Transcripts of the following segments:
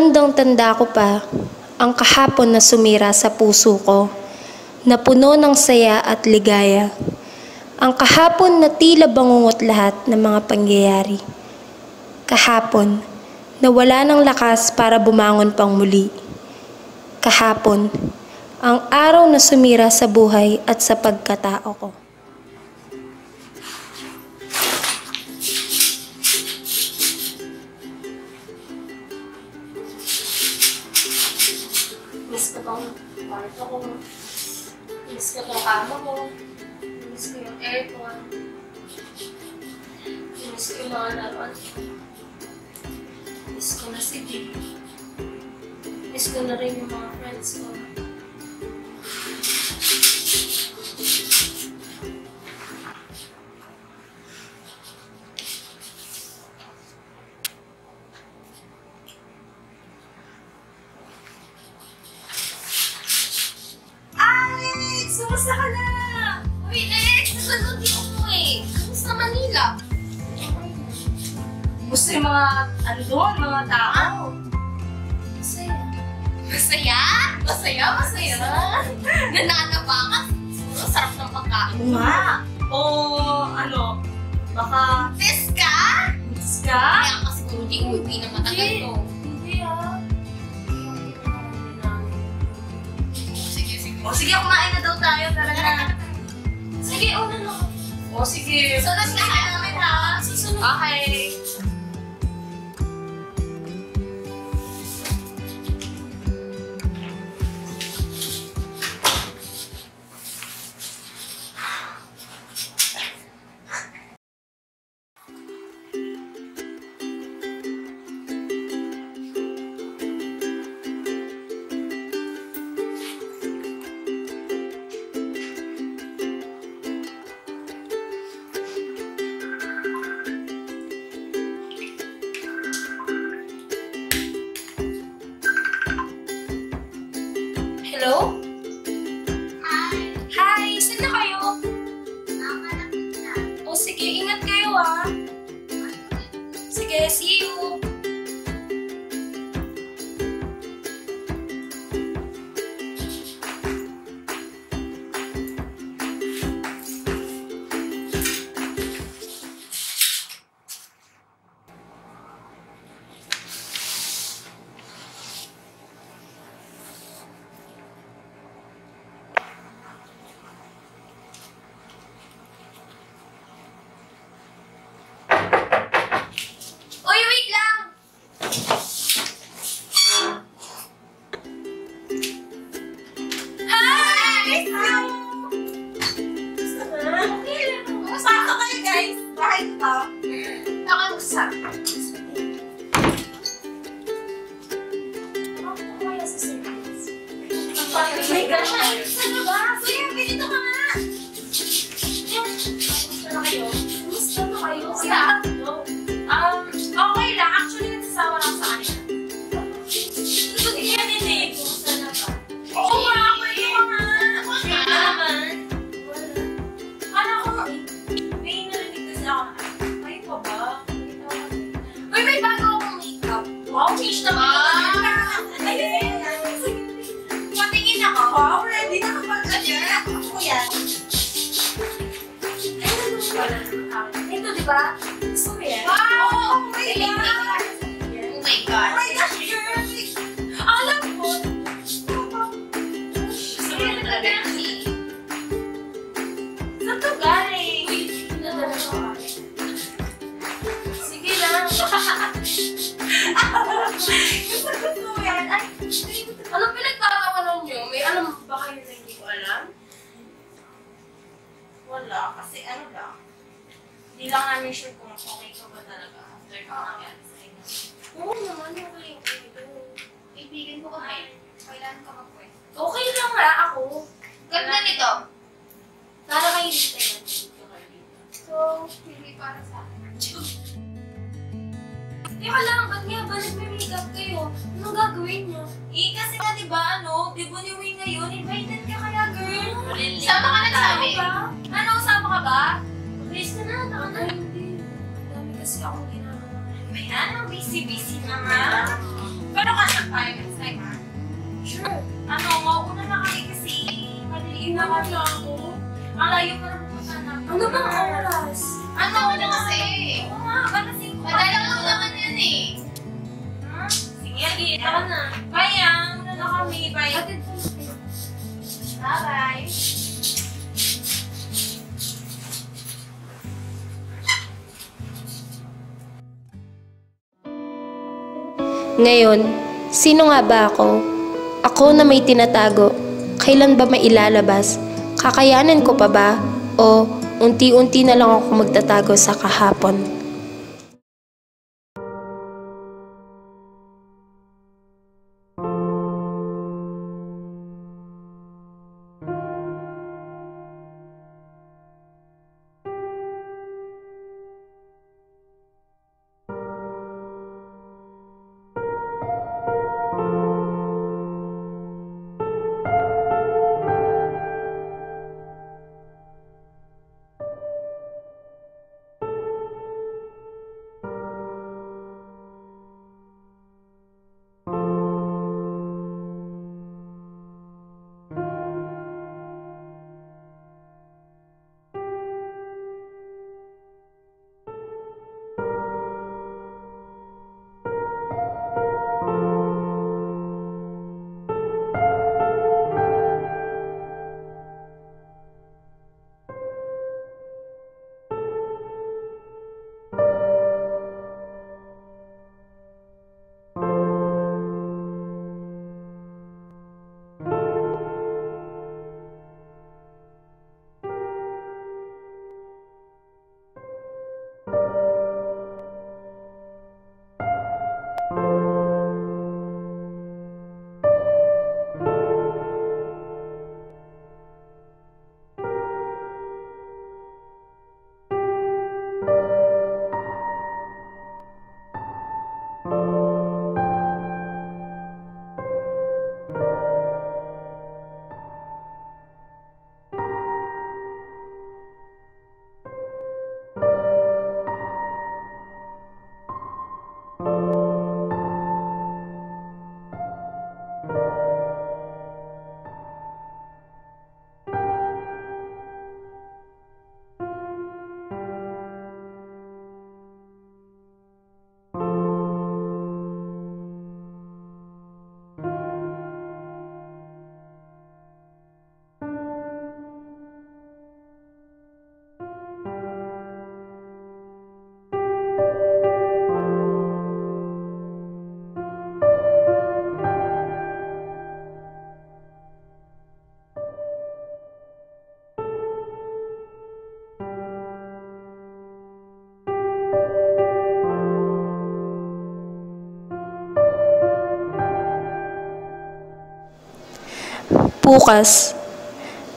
Tandang-tanda ko pa ang kahapon na sumira sa puso ko, na puno ng saya at ligaya. Ang kahapon na tila bangungot lahat ng mga pangyayari. Kahapon na wala ng lakas para bumangon pang muli. Kahapon, ang araw na sumira sa buhay at sa pagkatao ko. Miss ko tong kwarto ko. Miss ko tong kama ko. Miss ko yung aircon. Miss ko yung mga laruan ko. Miss ko na si Jim. Miss ko na rin yung mga friends ko. Kumusta ka na? Uy, Lex! Nasunod yung umuwi. Kumusta Manila? Gusto yung mga, ano doon, mga tao. Masaya. Masaya? Masaya? Masaya? Nananaba ka? Siguro sarap ng pagkain. Oo nga. O, ano, baka... Tis ka? Miss ka? Kaya kasi kung hindi umuwi na matagal to. Hindi ah. Sige, sige. O sige, kumain na daw tayo. Tara na. Sige, una lang. O sige. Sunod ka sa namin ha? Susunod. Okay. Hello? Hi. Hi! Saan na kayo? Nakalapit na. O sige, ingat kayo ah. Sige, see you! Uy, wait lang! Hi! Kumusta kayo guys? Bakit ito? Nakamusta? May ganyan. Ano ba? Kuya, dito ka nga! Kumusta na kayo? Kumusta na kayo? Sila tatlo. Okay lang. Actually, nagsasawa lang sa kanila. Hindi yan din eh. Kumusta na ba? Oo nga, kayo nga. Kaya naman. Ano ko? May narinig kasi ako na. Kayo pa ba? Uy, may bago akong makeup. Wow, fish naman. Patingin ako. Wow, ready na kapag ganyan. Ako yan. Ito, di ba? Gusto mo yan? Wow! Oh my Galing, God! galing. Oh my God. Oh my gosh, perfect! Alam mo, Gusto mo na talaga kasi. saan to galing? Nadala ko. Sige lang. Gusto mo yan? Ay, Anong pinagtatawanan nyo? May alam ba kayo na hindi ko alam? wala. Kasi ano lang. Hindi lang namin sure kung okay ka ba talaga after ka nangyari sa inyo. Oo naman, okay. Kaibigan ko kami. Kailan ka mag-kwento? Okay lang nga ako. Ganda nito. Para kayo dito yan. So, hindi para sa akin. Teka lang, ba't nga ba nagme-makeup kayo? Anong gagawin nyo? Kasi nga diba, debut ni Wing ngayon, invited ka kaya, girl. Sama ka na sabi. Ano, sama ka ba? Please ka na, taka na. Hindi. Dami kasi akong ginagawa. Ayan, busy-busy naman. Pero kasya tayo next time, ha? Sure. Ano, mauna na kami kasi maliliit na kami ako. Ang layo pa na pupunta na. Ano bang oras? Ano na kasi? Oo nga, baka 5 pa. Madala lang naman yan eh. Ha? Sige, agi, tara na. Kaya, muna na kami. Bye. Bye-bye. Ngayon, sino nga ba ako? Ako na may tinatago. Kailan ba mailalabas? Kakayanin ko pa ba? O unti-unti na lang ako magtatago sa kahapon? Bukas,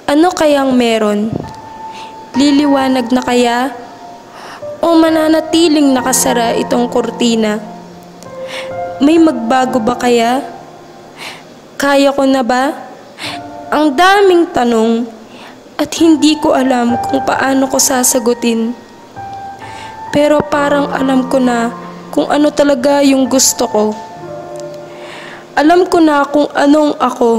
ano kayang meron? Liliwanag na kaya? O mananatiling nakasara itong kurtina? May magbago ba kaya? Kaya ko na ba? Ang daming tanong at hindi ko alam kung paano ko sasagutin. Pero parang alam ko na kung ano talaga yung gusto ko. Alam ko na kung anong ako.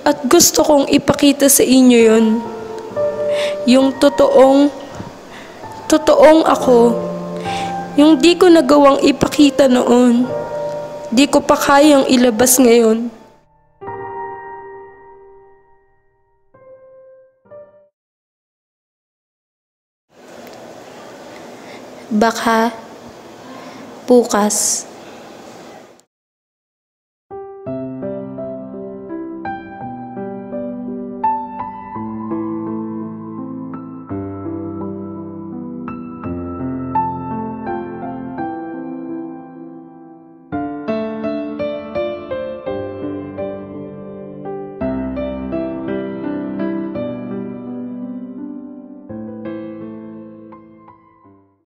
At gusto kong ipakita sa inyo yon. Yung totoong ako. Yung di ko nagawang ipakita noon. Di ko pa kayang ilabas ngayon. Baka bukas